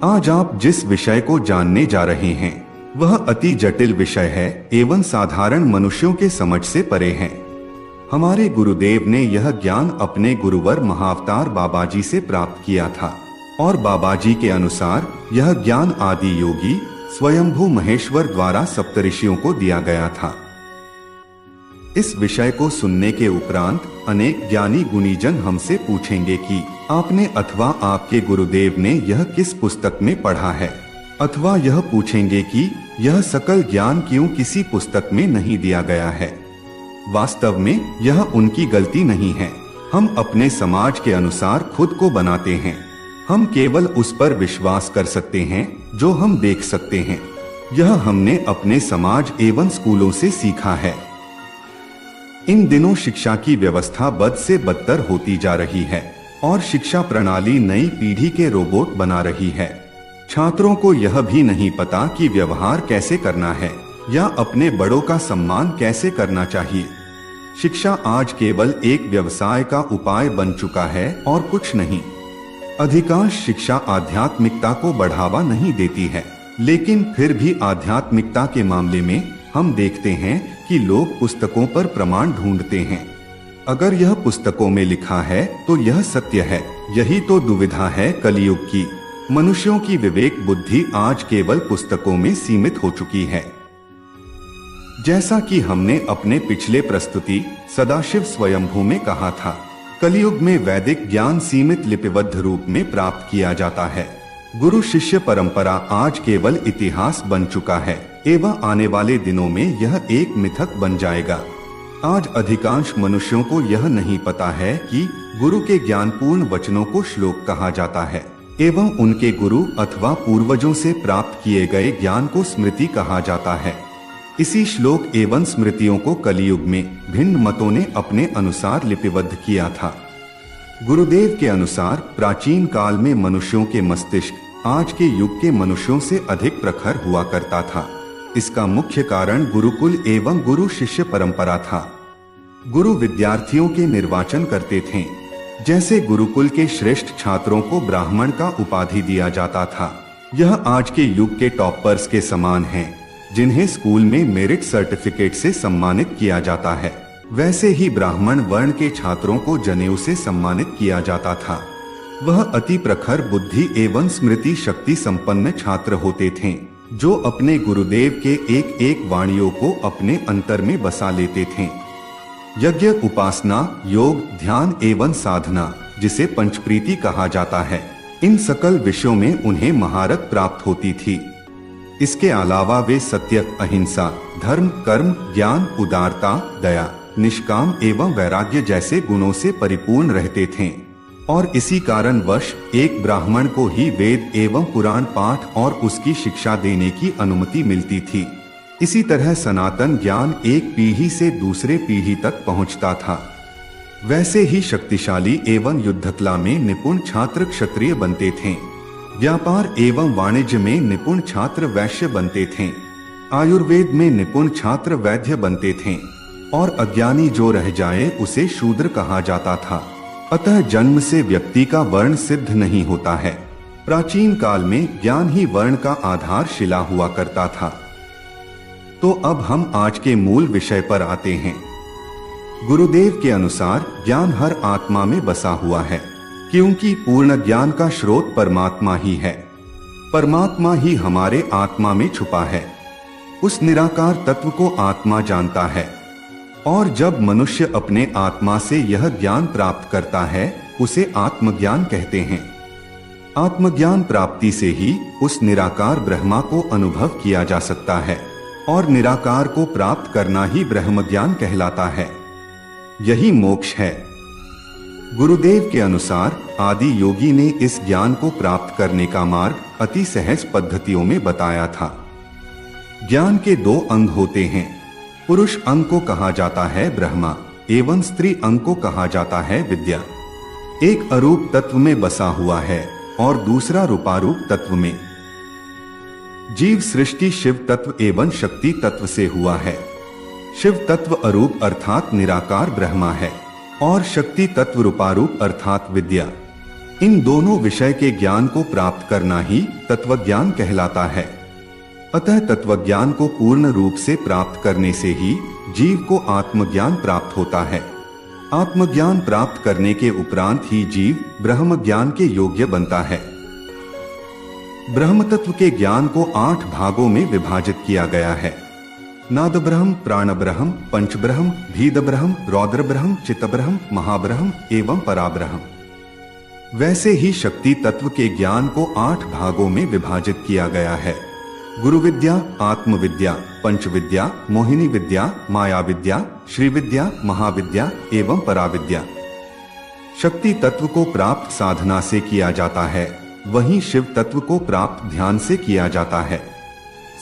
आज आप जिस विषय को जानने जा रहे हैं वह अति जटिल विषय है एवं साधारण मनुष्यों के समझ से परे है। हमारे गुरुदेव ने यह ज्ञान अपने गुरुवर महाअवतार बाबाजी से प्राप्त किया था और बाबाजी के अनुसार यह ज्ञान आदि योगी स्वयंभू महेश्वर द्वारा सप्तऋषियों को दिया गया था। इस विषय को सुनने के उपरांत अनेक ज्ञानी गुणीजन हमसे पूछेंगे कि आपने अथवा आपके गुरुदेव ने यह किस पुस्तक में पढ़ा है, अथवा यह पूछेंगे कि यह सकल ज्ञान क्यों किसी पुस्तक में नहीं दिया गया है। वास्तव में यह उनकी गलती नहीं है। हम अपने समाज के अनुसार खुद को बनाते हैं। हम केवल उस पर विश्वास कर सकते हैं जो हम देख सकते हैं। यह हमने अपने समाज एवं स्कूलों से सीखा है। इन दिनों शिक्षा की व्यवस्था बद से बदतर होती जा रही है और शिक्षा प्रणाली नई पीढ़ी के रोबोट बना रही है। छात्रों को यह भी नहीं पता कि व्यवहार कैसे करना है या अपने बड़ों का सम्मान कैसे करना चाहिए। शिक्षा आज केवल एक व्यवसाय का उपाय बन चुका है और कुछ नहीं। अधिकांश शिक्षा आध्यात्मिकता को बढ़ावा नहीं देती है, लेकिन फिर भी आध्यात्मिकता के मामले में हम देखते हैं कि लोग पुस्तकों पर प्रमाण ढूंढते हैं। अगर यह पुस्तकों में लिखा है तो यह सत्य है। यही तो दुविधा है कलयुग की। मनुष्यों की विवेक बुद्धि आज केवल पुस्तकों में सीमित हो चुकी है। जैसा कि हमने अपने पिछले प्रस्तुति सदाशिव स्वयंभू में कहा था, कलयुग में वैदिक ज्ञान सीमित लिपिबद्ध रूप में प्राप्त किया जाता है। गुरु शिष्य परंपरा आज केवल इतिहास बन चुका है एवं आने वाले दिनों में यह एक मिथक बन जाएगा। आज अधिकांश मनुष्यों को यह नहीं पता है कि गुरु के ज्ञानपूर्ण वचनों को श्लोक कहा जाता है एवं उनके गुरु अथवा पूर्वजों से प्राप्त किए गए ज्ञान को स्मृति कहा जाता है। इसी श्लोक एवं स्मृतियों को कलियुग में भिन्न मतों ने अपने अनुसार लिपिबद्ध किया था। गुरुदेव के अनुसार प्राचीन काल में मनुष्यों के मस्तिष्क आज के युग के मनुष्यों से अधिक प्रखर हुआ करता था। इसका मुख्य कारण गुरुकुल एवं गुरु शिष्य परंपरा था। गुरु विद्यार्थियों के निर्वाचन करते थे। जैसे गुरुकुल के श्रेष्ठ छात्रों को ब्राह्मण का उपाधि दिया जाता था। यह आज के युग के टॉपर्स के समान है, जिन्हें स्कूल में मेरिट सर्टिफिकेट से सम्मानित किया जाता है। वैसे ही ब्राह्मण वर्ण के छात्रों को जनेऊ से सम्मानित किया जाता था। वह अति प्रखर बुद्धि एवं स्मृति शक्ति संपन्न छात्र होते थे, जो अपने गुरुदेव के एक एक वाणियों को अपने अंतर में बसा लेते थे। यज्ञ, उपासना, योग, ध्यान एवं साधना, जिसे पंचप्रीति कहा जाता है, इन सकल विषयों में उन्हें महारत प्राप्त होती थी। इसके अलावा वे सत्य, अहिंसा, धर्म, कर्म, ज्ञान, उदारता, दया, निष्काम एवं वैराग्य जैसे गुणों से परिपूर्ण रहते थे और इसी कारणवश एक ब्राह्मण को ही वेद एवं पुराण पाठ और उसकी शिक्षा देने की अनुमति मिलती थी। इसी तरह सनातन ज्ञान एक पीढ़ी से दूसरे पीढ़ी तक पहुंचता था। वैसे ही शक्तिशाली एवं युद्धकला में निपुण छात्र क्षत्रिय बनते थे। व्यापार एवं वाणिज्य में निपुण छात्र वैश्य बनते थे। आयुर्वेद में निपुण छात्र वैद्य बनते थे और अज्ञानी जो रह जाए उसे शूद्र कहा जाता था। अतः जन्म से व्यक्ति का वर्ण सिद्ध नहीं होता है। प्राचीन काल में ज्ञान ही वर्ण का आधारशिला हुआ करता था। तो अब हम आज के मूल विषय पर आते हैं। गुरुदेव के अनुसार ज्ञान हर आत्मा में बसा हुआ है, क्योंकि पूर्ण ज्ञान का स्रोत परमात्मा ही है। परमात्मा ही हमारे आत्मा में छुपा है। उस निराकार तत्व को आत्मा जानता है और जब मनुष्य अपने आत्मा से यह ज्ञान प्राप्त करता है उसे आत्मज्ञान कहते हैं। आत्मज्ञान प्राप्ति से ही उस निराकार ब्रह्मा को अनुभव किया जा सकता है और निराकार को प्राप्त करना ही ब्रह्म ज्ञान कहलाता है। यही मोक्ष है। गुरुदेव के अनुसार आदि योगी ने इस ज्ञान को प्राप्त करने का मार्ग अति सहज पद्धतियों में बताया था। ज्ञान के दो अंग होते हैं। पुरुष अंग को कहा जाता है ब्रह्मा एवं स्त्री अंग को कहा जाता है विद्या। एक अरूप तत्व में बसा हुआ है और दूसरा रूपारूप तत्व में। जीव सृष्टि शिव तत्व एवं शक्ति तत्व से हुआ है। शिव तत्व अरूप अर्थात निराकार ब्रह्मा है और शक्ति तत्व रूपारूप अर्थात विद्या। इन दोनों विषय के ज्ञान को प्राप्त करना ही तत्वज्ञान कहलाता है। अतः तत्वज्ञान को पूर्ण रूप से प्राप्त करने से ही जीव को आत्मज्ञान प्राप्त होता है। आत्मज्ञान प्राप्त करने के उपरांत ही जीव ब्रह्म ज्ञान के योग्य बनता है। ब्रह्म तत्व के ज्ञान को 8 भागों में विभाजित किया गया है। नाद ब्रह्म, प्राण ब्रह्म, पंच ब्रह्म, भीद ब्रह्म, रौद्र ब्रह्म, चित्त ब्रह्म, महाब्रह्म एवं पराब्रह्म। वैसे ही शक्ति तत्व के ज्ञान को 8 भागों में विभाजित किया गया है। गुरु विद्या, आत्मविद्या, पंच विद्या, मोहिनी विद्या, माया विद्या, श्री विद्या, महाविद्या एवं पराविद्या। शक्ति तत्व को प्राप्त साधना से किया जाता है, वहीं शिव तत्व को प्राप्त ध्यान से किया जाता है।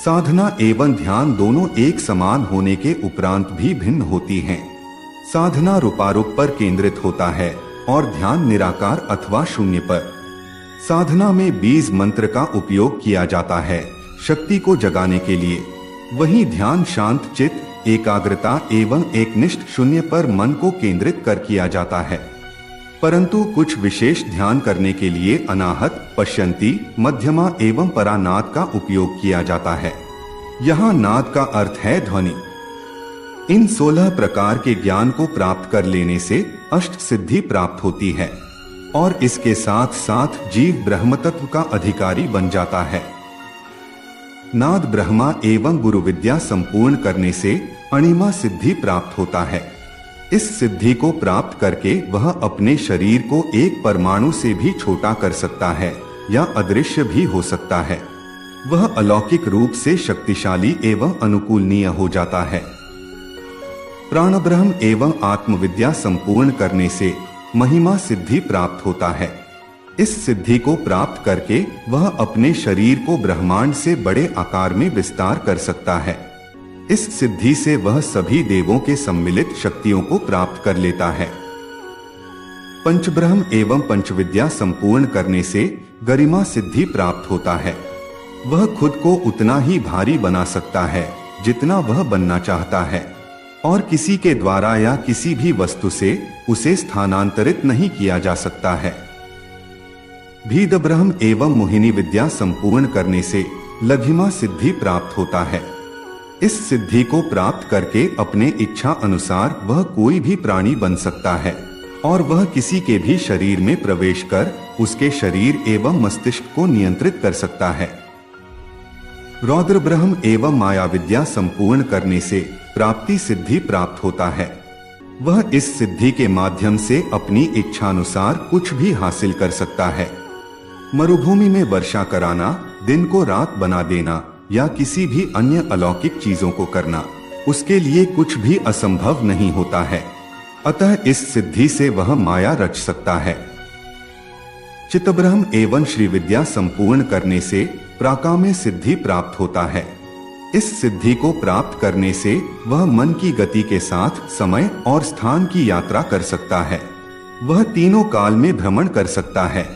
साधना एवं ध्यान दोनों एक समान होने के उपरांत भी भिन्न होती हैं। साधना रूपारूप पर केंद्रित होता है और ध्यान निराकार अथवा शून्य पर। साधना में बीज मंत्र का उपयोग किया जाता है शक्ति को जगाने के लिए, वहीं ध्यान शांत चित्त, एकाग्रता एवं एकनिष्ठ शून्य पर मन को केंद्रित कर किया जाता है। परंतु कुछ विशेष ध्यान करने के लिए अनाहत, पश्यंती, मध्यमा एवं परानाद का उपयोग किया जाता है। यहाँ नाद का अर्थ है ध्वनि। इन 16 प्रकार के ज्ञान को प्राप्त कर लेने से अष्ट सिद्धि प्राप्त होती है और इसके साथ साथ जीव ब्रह्म तत्व का अधिकारी बन जाता है। नाद ब्रह्मा एवं गुरु विद्या संपूर्ण करने से अणिमा सिद्धि प्राप्त होता है। इस सिद्धि को प्राप्त करके वह अपने शरीर को एक परमाणु से भी छोटा कर सकता है या अदृश्य भी हो सकता है। वह अलौकिक रूप से शक्तिशाली एवं अनुकूलनीय हो जाता है। प्राण ब्रह्म एवं आत्मविद्या संपूर्ण करने से महिमा सिद्धि प्राप्त होता है। इस सिद्धि को प्राप्त करके वह अपने शरीर को ब्रह्मांड से बड़े आकार में विस्तार कर सकता है। इस सिद्धि से वह सभी देवों के सम्मिलित शक्तियों को प्राप्त कर लेता है। पंचब्रह्म एवं पंचविद्या संपूर्ण करने से गरिमा सिद्धि प्राप्त होता है। वह खुद को उतना ही भारी बना सकता है जितना वह बनना चाहता है और किसी के द्वारा या किसी भी वस्तु से उसे स्थानांतरित नहीं किया जा सकता है। भीद ब्रह्म एवं मोहिनी विद्या संपूर्ण करने से लघिमा सिद्धि प्राप्त होता है। इस सिद्धि को प्राप्त करके अपने इच्छा अनुसार वह कोई भी प्राणी बन सकता है और वह किसी के भी शरीर में प्रवेश कर उसके शरीर एवं मस्तिष्क को नियंत्रित कर सकता है। रौद्र ब्रह्म एवं माया विद्या संपूर्ण करने से प्राप्ति सिद्धि प्राप्त होता है। वह इस सिद्धि के माध्यम से अपनी इच्छानुसार कुछ भी हासिल कर सकता है। मरुभूमि में वर्षा कराना, दिन को रात बना देना या किसी भी अन्य अलौकिक चीजों को करना, उसके लिए कुछ भी असंभव नहीं होता है। अतः इस सिद्धि से वह माया रच सकता है। चित्तब्रह्म एवं श्री विद्या संपूर्ण करने से प्राकाम्य सिद्धि प्राप्त होता है। इस सिद्धि को प्राप्त करने से वह मन की गति के साथ समय और स्थान की यात्रा कर सकता है। वह तीनों काल में भ्रमण कर सकता है।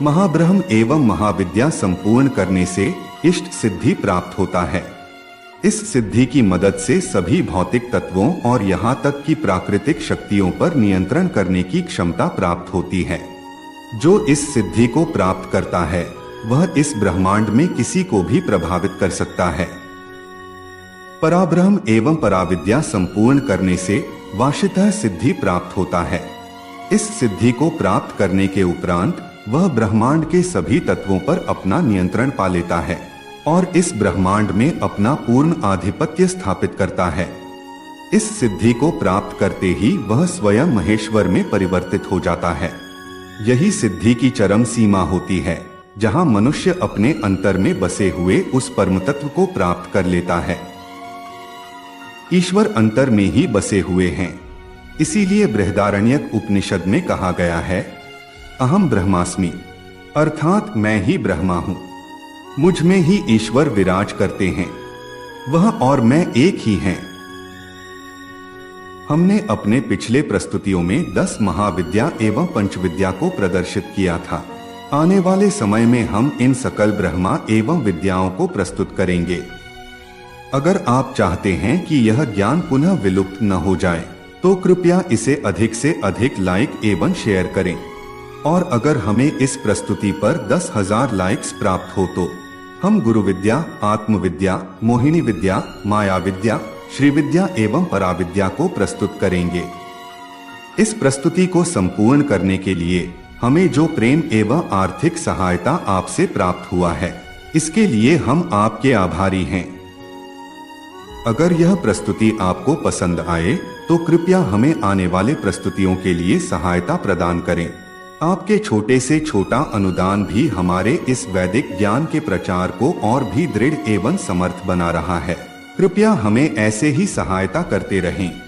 महाब्रह्म एवं महाविद्या संपूर्ण करने से इष्ट सिद्धि प्राप्त होता है। इस सिद्धि की मदद से सभी भौतिक तत्वों और यहाँ तक कि प्राकृतिक शक्तियों पर नियंत्रण करने की क्षमता प्राप्त होती है। जो इस सिद्धि को प्राप्त करता है वह इस ब्रह्मांड में किसी को भी प्रभावित कर सकता है। पराब्रह्म एवं पराविद्या संपूर्ण करने से वाशितः सिद्धि प्राप्त होता है। इस सिद्धि को प्राप्त करने के उपरांत वह ब्रह्मांड के सभी तत्वों पर अपना नियंत्रण पा लेता है और इस ब्रह्मांड में अपना पूर्ण आधिपत्य स्थापित करता है। इस सिद्धि को प्राप्त करते ही वह स्वयं महेश्वर में परिवर्तित हो जाता है। यही सिद्धि की चरम सीमा होती है, जहां मनुष्य अपने अंतर में बसे हुए उस परम तत्व को प्राप्त कर लेता है। ईश्वर अंतर में ही बसे हुए हैं। इसीलिए बृहदारण्यक उपनिषद में कहा गया है, अहम ब्रह्मास्मि, अर्थात मैं ही ब्रह्मा हूं। मुझ में ही ईश्वर विराज करते हैं। वह और मैं एक ही हैं। हमने अपने पिछले प्रस्तुतियों में 10 महाविद्या एवं पंचविद्या को प्रदर्शित किया था। आने वाले समय में हम इन सकल ब्रह्मा एवं विद्याओं को प्रस्तुत करेंगे। अगर आप चाहते हैं कि यह ज्ञान पुनः विलुप्त न हो जाए, तो कृपया इसे अधिक से अधिक लाइक एवं शेयर करें। और अगर हमें इस प्रस्तुति पर 10,000 लाइक्स प्राप्त हो तो हम गुरु विद्या, आत्मविद्या, मोहिनी विद्या, माया विद्या, श्री विद्या एवं पराविद्या को प्रस्तुत करेंगे। इस प्रस्तुति को संपूर्ण करने के लिए हमें जो प्रेम एवं आर्थिक सहायता आपसे प्राप्त हुआ है, इसके लिए हम आपके आभारी हैं। अगर यह प्रस्तुति आपको पसंद आए तो कृपया हमें आने वाले प्रस्तुतियों के लिए सहायता प्रदान करें। आपके छोटे से छोटा अनुदान भी हमारे इस वैदिक ज्ञान के प्रचार को और भी दृढ़ एवं समर्थ बना रहा है। कृपया हमें ऐसे ही सहायता करते रहें।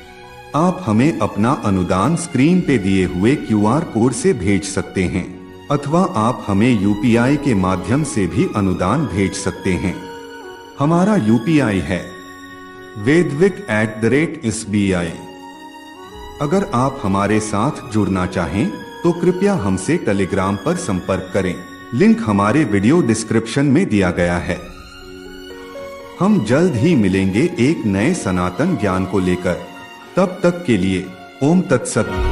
आप हमें अपना अनुदान स्क्रीन पे दिए हुए QR कोड से भेज सकते हैं अथवा आप हमें UPI के माध्यम से भी अनुदान भेज सकते हैं। हमारा UPI है vedvik@SBI। अगर आप हमारे साथ जुड़ना चाहें तो कृपया हमसे टेलीग्राम पर संपर्क करें। लिंक हमारे वीडियो डिस्क्रिप्शन में दिया गया है। हम जल्द ही मिलेंगे एक नए सनातन ज्ञान को लेकर। तब तक के लिए ओम तत्सत।